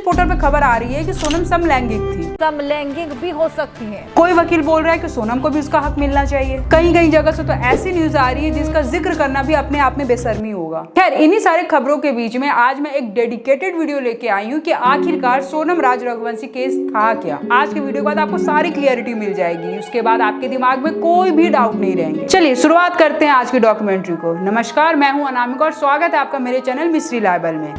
Portal पे खबर आ रही है कि सोनम समलैंगिक थी। समलैंगिक भी हो सकती है। कोई वकील बोल रहा है कि सोनम को भी उसका हक मिलना चाहिए। कई कई जगह से तो ऐसी न्यूज आ रही है जिसका जिक्र करना भी अपने आप में बेशर्मी होगा। खैर, इन्हीं सारे खबरों के बीच में आज मैं एक डेडिकेटेड वीडियो लेके आई हूँ कि आखिरकार सोनम राज रघुवंशी केस था क्या। आज के वीडियो के बाद आपको सारी क्लियरिटी मिल जाएगी। उसके बाद आपके दिमाग में कोई भी डाउट नहीं रहेंगे। चलिए शुरुआत करते हैं आज की डॉक्यूमेंट्री को। नमस्कार, मैं हूँ अनामिका और स्वागत है आपका मेरे चैनल मिस्ट्री लाइबल में।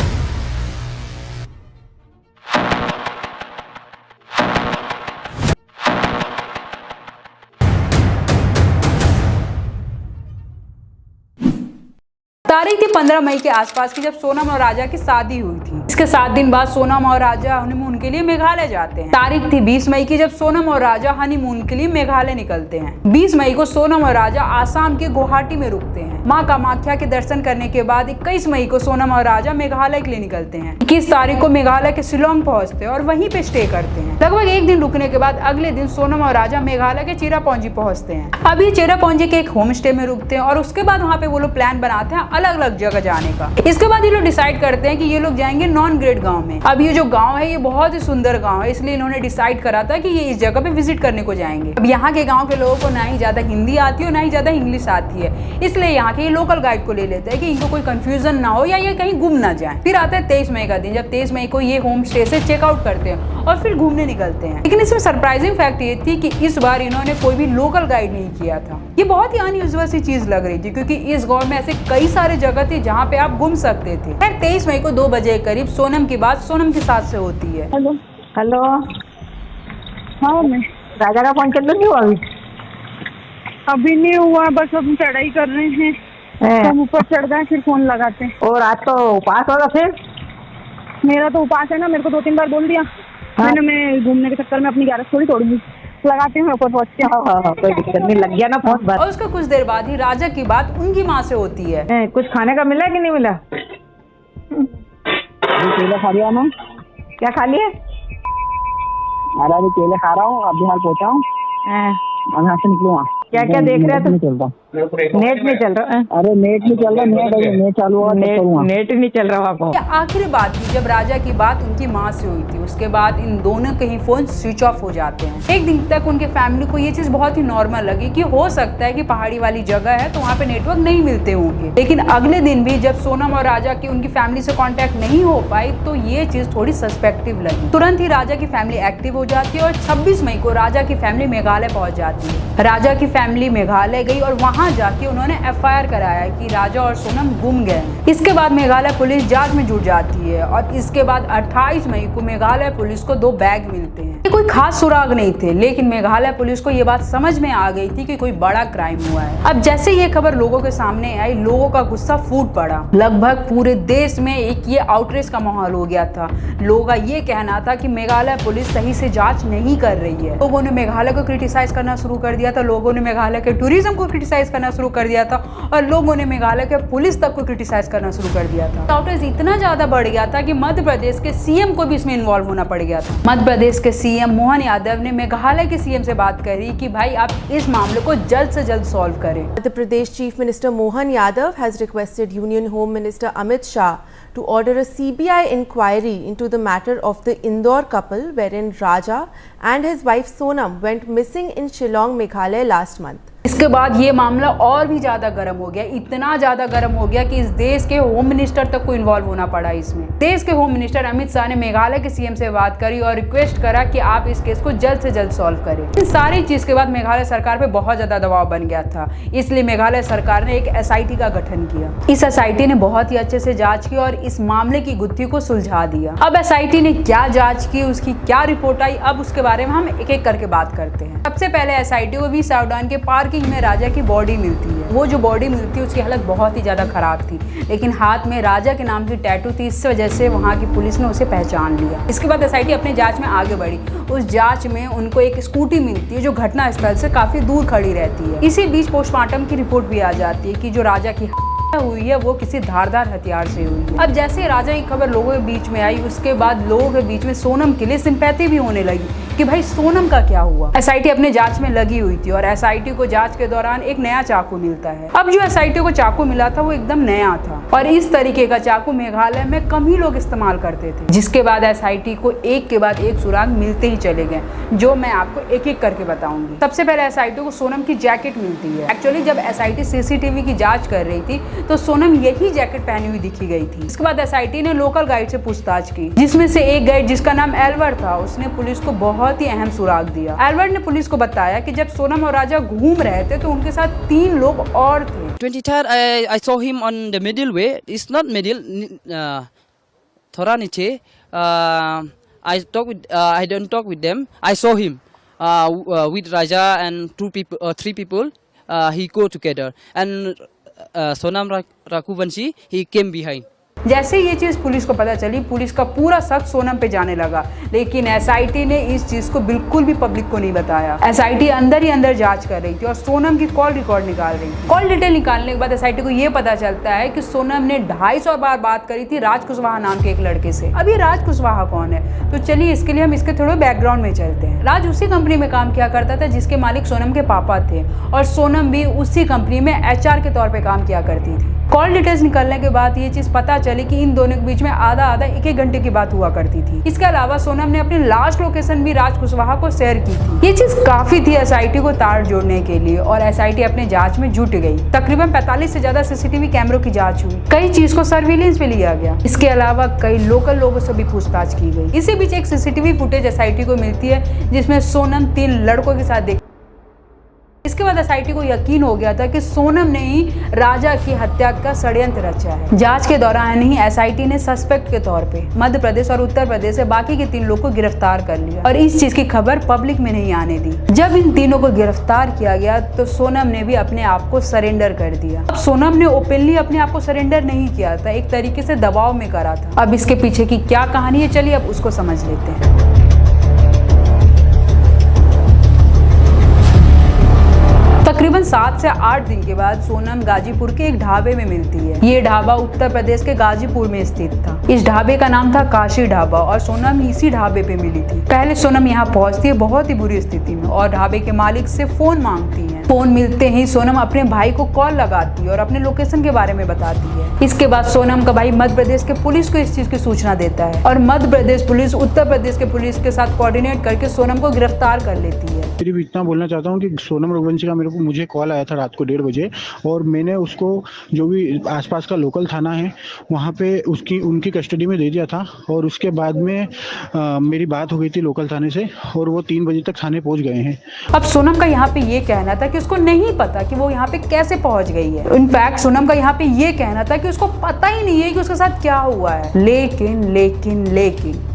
तारीख थी 15 मई के आसपास की, जब सोनम और राजा की शादी हुई थी। इसके 7 दिन बाद सोनम और राजा हनीमून के लिए मेघालय जाते हैं। तारीख थी 20 मई की, जब सोनम और राजा हनीमून के लिए मेघालय निकलते हैं। 20 मई को सोनम और राजा आसाम के गुवाहाटी में रुकते हैं। माँ कामाख्या के दर्शन करने के बाद 21 मई को सोनम और राजा मेघालय के लिए निकलते हैं। 21 तारीख को मेघालय के शिलोंग पहुंचते हैं और वहीं पे स्टे करते हैं। लगभग एक दिन रुकने के बाद अगले दिन सोनम और राजा मेघालय के चिरापुंजी पहुंचते हैं। अभी चिरापुंजी के एक होम स्टे में रुकते हैं और उसके बाद वहाँ पे वो लोग प्लान बनाते हैं अलग अलग जगह जाने का। इसके बाद ये लोग डिसाइड करते हैं कि ये लोग जाएंगे नॉन ग्रेड गांव में। अब ये जो गांव है ये बहुत ही सुंदर गांव है, इसलिए इन्होंने डिसाइड करा था कि ये इस जगह पे विजिट करने को जाएंगे। अब यहाँ के गांव के लोगों को ना ही ज्यादा हिंदी आती है और ना ही ज्यादा इंग्लिश आती है, इसलिए यहाँ के लोकल गाइड को ले लेते हैं कि इनको कोई कंफ्यूजन ना हो या ये कहीं गुम ना जाए। फिर आता है 23 मई का दिन, जब 23 मई को ये होम स्टे से चेकआउट करते हैं और फिर घूमने निकलते हैं। लेकिन इसमें सरप्राइजिंग फैक्ट ये थी कि इस बार इन्होंने कोई भी लोकल गाइड नहीं किया था। ये बहुत ही अनयूजुअल सी चीज लग रही थी, क्योंकि इस गाँव में ऐसे कई सारे जगह थे जहाँ पे आप घूम सकते थे। खैर, 23 मई को 2 बजे के करीब सोनम की बात सोनम के साथ से होती है। हेलो हेलो, हाँ मैं राजा का फोन चल रही हुआ अभी नहीं हुआ, बस हम चढ़ाई कर रहे हैं। हम ऊपर चढ़ गए फिर फोन लगाते हैं। और आज तो उपास होगा फिर? मेरा तो उपास है ना, मेरे को 2-3 बार बोल दिया। मैंने मैं घूमने के चक्कर में अपनी 11 थोड़ी तोड़ूंगी। लगाते हैं ऊपर पहुँच के। हाँ, कोई दिक्कत नहीं, लग गया ना फोन बस। और उसका कुछ देर बाद ही राजा की बात उनकी माँ से होती है। कुछ खाने का मिला कि नहीं मिला? केले खा लिया मैं। क्या खा लिए? अरे अभी केले खा रहा हूँ, अभी हाल पहुँचा हूँ, अब यहाँ से निकलूंगा। क्या क्या देख रहे थे? नहीं चलता, नेट नहीं चल रहा। अरे नेट नहीं चल रहा, नेट चालू हुआ नेट नहीं चल रहा आपको। ये आखिरी बात थी जब राजा की बात उनकी माँ से हुई थी। उसके बाद इन दोनों के ही फोन स्विच ऑफ हो जाते हैं। एक दिन तक उनके फैमिली को ये चीज बहुत ही नॉर्मल लगी कि हो सकता है कि पहाड़ी वाली जगह है तो वहाँ पे नेटवर्क नहीं मिलते होंगे। लेकिन अगले दिन भी जब सोनम और राजा की उनकी फैमिली से कॉन्टेक्ट नहीं हो पाई तो ये चीज थोड़ी सस्पेक्टिव लगी। तुरंत ही राजा की फैमिली एक्टिव हो जाती है और 26 मई को राजा की फैमिली मेघालय पहुंच जाती है। राजा की फैमिली मेघालय गई और वहां जाके उन्होंने FIR कराया कि राजा और सोनम गुम गए। इसके बाद मेघालय पुलिस जांच में जुट जाती है और इसके बाद 28 मई को मेघालय पुलिस को 2 बैग मिलते हैं। ये कोई खास सुराग नहीं थे, लेकिन मेघालय पुलिस को ये बात समझ में आ गई थी कि कोई बड़ा क्राइम हुआ है। अब जैसे ये खबर लोगों के सामने आई, लोगों का गुस्सा फूट पड़ा। लगभग पूरे देश में एक ये आउटरीच का माहौल हो गया था। लोगों का ये कहना था कि मेघालय पुलिस सही से जांच नहीं कर रही है। लोगों ने मेघालय को क्रिटिसाइज करना शुरू कर दिया था, लोगों ने मेघालय के टूरिज्म को क्रिटिसाइज करना शुरू कर दिया था और लोगों ने मेघालय के पुलिस तक को क्रिटिसाइज करना शुरू कर दिया था। आउटरीच इतना ज्यादा बढ़ गया था कि मध्य प्रदेश के CM को भी इसमें इन्वॉल्व होना पड़ गया था। मध्य प्रदेश के CM मोहन यादव ने मेघालय के CM से बात करी कि भाई आप इस मामले को जल्द से जल्द सॉल्व करें। The Pradesh Chief Minister Mohan Yadav has requested Union Home Minister Amit Shah to order a CBI inquiry into the matter of the Indore couple wherein Raja and his wife Sonam went missing in Shillong, Meghalaya last month. इसके बाद ये मामला और भी ज्यादा गर्म हो गया, इतना ज्यादा गर्म हो गया कि इस देश के होम मिनिस्टर तक को इन्वॉल्व होना पड़ा इसमें। देश के होम मिनिस्टर अमित शाह ने मेघालय के CM से बात करी और रिक्वेस्ट करा कि आप इस केस को जल्द से जल्द सॉल्व करें। इन सारी चीज के बाद मेघालय सरकार पे बहुत ज्यादा दबाव बन गया था, इसलिए मेघालय सरकार ने एक SIT का गठन किया। इस SIT ने बहुत ही अच्छे से जाँच की और इस मामले की गुत्थी को सुलझा दिया। अब SIT ने क्या जाँच की, उसकी क्या रिपोर्ट आई, अब उसके बारे में हम एक एक करके बात करते हैं। सबसे पहले SIT को 20 साउडान के पार्किंग में राजा की बॉडी मिलती है। वो जो बॉडी मिलती है उसकी हालत बहुत ही ज्यादा खराब थी, लेकिन हाथ में राजा के नाम की टैटू थी, इस वजह से वहाँ की पुलिस ने उसे पहचान लिया। इसके बाद SIT अपने जांच में आगे बढ़ी। उस जांच में उनको एक स्कूटी मिलती है जो घटना स्थल से काफी दूर खड़ी रहती है। इसी बीच पोस्टमार्टम की रिपोर्ट भी आ जाती है कि जो राजा की हुई है वो किसी धारदार हथियार से हुई है। अब जैसे राजा की खबर लोगों के बीच में आई, उसके बाद लोगों के बीच में सोनम के लिए सिंपैथी भी होने लगी कि भाई सोनम का क्या हुआ। एसआईटी अपने जांच में लगी हुई थी और एसआईटी को जांच के दौरान एक नया चाकू मिलता है। अब जो एसआईटी को चाकू मिला था वो एकदम नया था और इस तरीके का चाकू मेघालय में कम ही लोग इस्तेमाल करते थे। जिसके बाद एसआईटी को एक के बाद एक सुराग मिलते ही चले गए, जो मैं आपको एक एक करके बताऊंगी। सबसे पहले एसआईटी को सोनम की जैकेट मिलती है। एक्चुअली जब एसआईटी सीसीटीवी की जांच कर रही थी तो सोनम यही जैकेट पहनी हुई दिखी गई थी। इसके बाद एसआईटी ने लोकल गाइड से पूछताछ की, जिसमें से एक गाइड जिसका नाम एल्बर्ट था, उसने पुलिस को बहुत ही अहम सुराग दिया। एल्बर्ट ने पुलिस को बताया कि जब सोनम और राजा घूम रहे थे तो उनके साथ 3 लोग और थे। 23rd, I saw him on the middle way. It's not middle, थोड़ा नीचे. I don't talk with them. I saw him with Raja and 3 people. He go together and Sonam Raghuvanshi, he came behind. जैसे ये चीज़ police को पता चली, police का पूरा शक सोनम पे जाने लगा, लेकिन एसआईटी ने इस चीज़ को बिल्कुल भी पब्लिक को नहीं बताया। एसआईटी अंदर ही अंदर जांच कर रही थी और सोनम की कॉल रिकॉर्ड निकाल रही थी। कॉल डिटेल निकालने के बाद एसआईटी को ये पता चलता है कि सोनम ने 250 बार बात करी थी राज कुशवाहा नाम के एक लड़के से। अब ये राज कुशवाहा कौन है, तो चलिए इसके लिए हम इसके थोड़े बैकग्राउंड में चलते हैं। राज उसी कंपनी में काम किया करता था जिसके मालिक सोनम के पापा थे और सोनम भी उसी कंपनी में एचआर के तौर पर काम किया करती थी। कॉल डिटेल्स निकलने के बाद ये चीज़ पता चली कि इन दोनों के बीच में आधा 1-1 घंटे की बात हुआ करती थी। इसके अलावा सोनम ने अपनी लास्ट लोकेशन भी राज कुशवाहा को शेयर की थी। ये चीज़ काफ़ी थी एसआईटी को तार जोड़ने के लिए और एसआईटी अपने जांच में जुट गई। तकरीबन 45 से ज़्यादा सीसीटीवी कैमरों की जांच हुई, कई चीज़ को सर्विलेंस पे लिया गया। इसके अलावा कई लोकल लोगों से भी पूछताछ की गई। इसी बीच एक सीसीटीवी फुटेज एसआईटी को मिलती है जिसमें सोनम 3 लड़कों के साथ देख। इसके बाद एसआईटी को यकीन हो गया था कि सोनम ने ही राजा की हत्या का षड्यंत्र रचा है। जांच के दौरान ही एसआईटी ने सस्पेक्ट के तौर पे मध्य प्रदेश और उत्तर प्रदेश से बाकी के 3 लोग को गिरफ्तार कर लिया और इस चीज की खबर पब्लिक में नहीं आने दी। जब इन तीनों को गिरफ्तार किया गया तो सोनम ने भी अपने आप को सरेंडर कर दिया। अब सोनम ने ओपनली अपने आप को सरेंडर नहीं किया था, एक तरीके से दबाव में करा था। अब इसके पीछे की क्या कहानी है, चलिए अब उसको समझ लेते हैं। तकरीबन 7 से 8 दिन के बाद सोनम गाजीपुर के एक ढाबे में मिलती है। ये ढाबा उत्तर प्रदेश के गाजीपुर में स्थित था। इस ढाबे का नाम था काशी ढाबा और सोनम इसी ढाबे पे मिली थी। पहले सोनम यहाँ पहुँचती है बहुत ही बुरी स्थिति में और ढाबे के मालिक से फोन मांगती है। फोन मिलते ही सोनम अपने भाई को कॉल लगाती है और अपने लोकेशन के बारे में बताती है। इसके बाद सोनम का भाई मध्य प्रदेश के पुलिस को इस चीज की सूचना देता है और मध्य प्रदेश पुलिस उत्तर प्रदेश के पुलिस के साथ कोऑर्डिनेट करके सोनम को गिरफ्तार कर लेती है। सिर्फ इतना बोलना चाहता हूँ कि सोनम रघुवंशी का मुझे कॉल आया था रात को 1:30 बजे और मैंने उसको जो भी आसपास का लोकल थाना है वहाँ पे उनकी कस्टडी में दे दिया था और उसके बाद में मेरी बात हो गई थी लोकल थाने से और वो 3 बजे तक थाने पहुँच गए हैं। अब सोनम का यहाँ पे ये कहना था कि उसको नहीं पता कि वो यहाँ पे कैसे पहुँच गई है। इनफैक्ट सोनम का यहाँ पे ये कहना था कि उसको पता ही नहीं है कि उसके साथ क्या हुआ है। लेकिन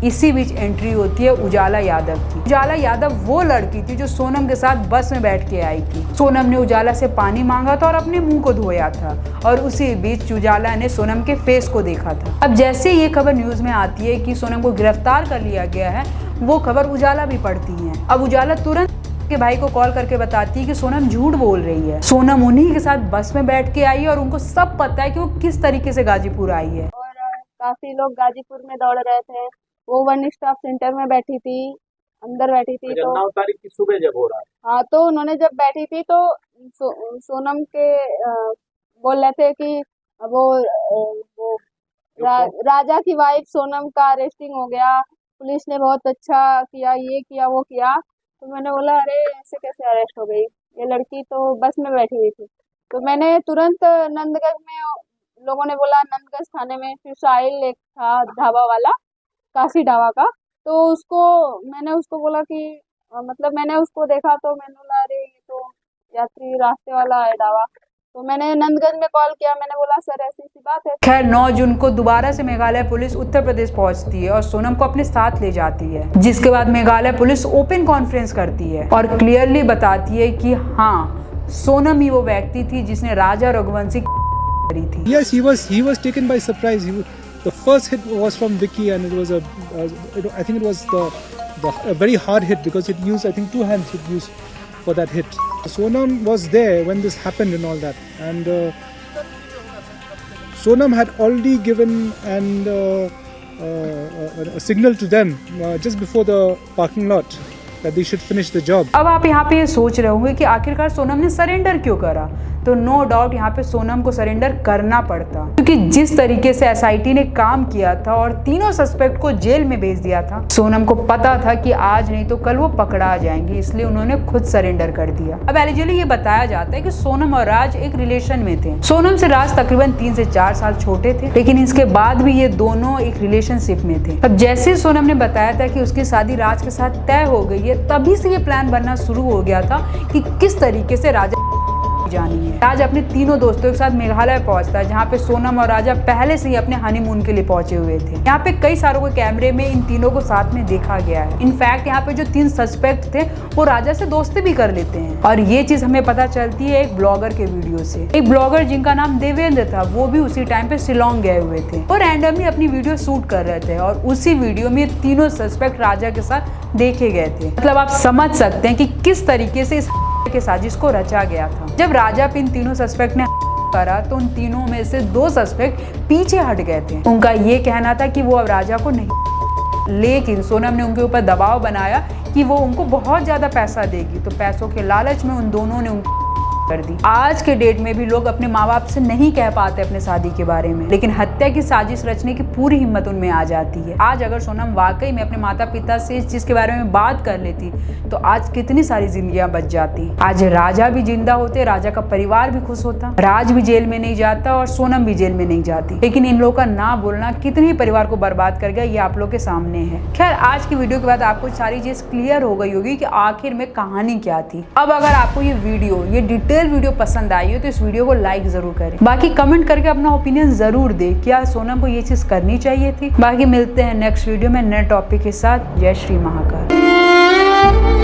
इसी बीच एंट्री होती है उजाला यादव की। उजाला यादव वो लड़की थी जो सोनम के साथ बस में बैठ के आई थी। सोनम ने उजाला से पानी मांगा था और अपने मुंह को धोया था और उसी बीच उजाला ने सोनम के फेस को देखा था। अब जैसे ये खबर न्यूज में आती है कि सोनम को गिरफ्तार कर लिया गया है, वो खबर उजाला भी पढ़ती है। अब उजाला तुरंत के भाई को कॉल करके बताती है कि सोनम झूठ बोल रही है। सोनम उन्हीं के साथ बस में बैठ के आई है और उनको सब पता है कि वो किस तरीके से गाजीपुर आई है। और काफी लोग गाजीपुर में दौड़ रहे थे। वो 1 स्टाफ सेंटर में बैठी थी, अंदर बैठी थी। तो 9 तारीख की सुबह जब हो रहा है, हाँ, तो उन्होंने जब बैठी थी तो सोनम के बोल रहे थे कि वो राजा की वाइफ सोनम का अरेस्टिंग हो गया, पुलिस ने बहुत अच्छा किया, ये किया वो किया। तो मैंने बोला अरे ऐसे कैसे अरेस्ट हो गई, ये लड़की तो बस में बैठी हुई थी। तो मैंने तुरंत नंदगंज में, लोगों ने बोला नंदगंज थाने में, फिर साहिल एक था ढाबा वाला, काशी ढाबा का, तो मैंने उसको बोला कि मतलब मैंने उसको देखा तो मैंने बोला अरे ये तो यात्री रास्ते वाला है ढाबा। तो मैंने नंदगंज में कॉल किया, मैंने बोला सर ऐसी सी बात है। खैर 9 जून को दोबारा से मेघालय पुलिस उत्तर प्रदेश पहुंचती है और सोनम को अपने साथ ले जाती है, जिसके बाद मेघालय पुलिस ओपन कॉन्फ्रेंस करती है और क्लियरली बताती है कि हाँ, सोनम ही वो व्यक्ति थी जिसने राजा रघुवंशी करी थी। Yes, he was taken by surprise. The first hit was from Vicky and it was I think it was a very hard hit because it used, I think 2 hands it used for that hit. Sonam was there when this happened and all that, and Sonam had already given a signal to them just before the parking lot that they should finish the job. अब आप यहाँ पे ये सोच रहे होंगे कि आखिरकार सोनम ने सरेंडर क्यों करा। तो नो डाउट यहाँ पे सोनम को सरेंडर करना पड़ता, क्योंकि जिस तरीके से एसआईटी ने काम किया था और तीनों सस्पेक्ट को जेल में भेज दिया था, सोनम को पता था कि आज नहीं तो कल वो पकड़ा जाएंगे, इसलिए उन्होंने खुद सरेंडर कर दिया। अब एलिजिबली ये बताया जाता है कि सोनम और राज एक रिलेशन में थे। सोनम से राज तकरीबन 3 से 4 साल छोटे थे, लेकिन इसके बाद भी ये दोनों एक रिलेशनशिप में थे। अब जैसे सोनम ने बताया था कि उसकी शादी राज के साथ तय हो गई है, तभी से ये प्लान बनना शुरू हो गया था कि किस तरीके से राजा जानी है। राज अपने तीनों दोस्तों के साथ मेघालय पहुंचता है, जहाँ पे सोनम और राजा पहले से ही अपने हनीमून के लिए पहुंचे हुए थे। यहाँ पे कई सारों के कैमरे में इन तीनों को साथ में देखा गया है। इनफैक्ट यहाँ पे जो 3 सस्पेक्ट थे वो राजा से दोस्ती भी कर लेते हैं, और ये चीज हमें पता चलती है एक ब्लॉगर के वीडियो से। एक ब्लॉगर जिनका नाम देवेंद्र था, वो भी उसी टाइम पे शिलोंग गए हुए थे और रैंडमली अपनी वीडियो शूट कर रहे थे, और उसी वीडियो में तीनों सस्पेक्ट राजा के साथ देखे गए थे। मतलब आप समझ सकते हैं कि किस तरीके से इस के साजिश को रचा गया था। जब राजा पे इन तीनों सस्पेक्ट ने करा तो उन तीनों में से 2 सस्पेक्ट पीछे हट गए थे। उनका ये कहना था कि वो अब राजा को नहीं, लेकिन सोनम ने उनके ऊपर दबाव बनाया कि वो उनको बहुत ज्यादा पैसा देगी, तो पैसों के लालच में उन दोनों ने उनको कर दी। आज के डेट में भी लोग अपने माँ बाप से नहीं कह पाते अपने शादी के बारे में, लेकिन हत्या की साजिश रचने की पूरी हिम्मत उनमें आ जाती है। आज अगर सोनम वाकई में अपने माता पिता से इस चीज के बारे में बात कर लेती तो आज कितनी सारी जिंदगियां बच जाती। आज राजा भी जिंदा होते, राजा का परिवार भी खुश होता, राज भी जेल में नहीं जाता और सोनम भी जेल में नहीं जाती। लेकिन इन लोगों का ना बोलना कितने ही परिवार को बर्बाद कर गया, ये आप लोग के सामने है। खैर, आज की वीडियो के बाद आपको सारी चीज क्लियर हो गई होगी कि आखिर में कहानी क्या थी। अब अगर आपको ये डिटेल वीडियो पसंद आई हो तो इस वीडियो को लाइक जरूर करें। बाकी कमेंट करके अपना ओपिनियन जरूर दें, क्या सोनम को ये चीज करनी चाहिए थी। बाकी मिलते हैं नेक्स्ट वीडियो में नए टॉपिक के साथ। जय श्री महाकाल।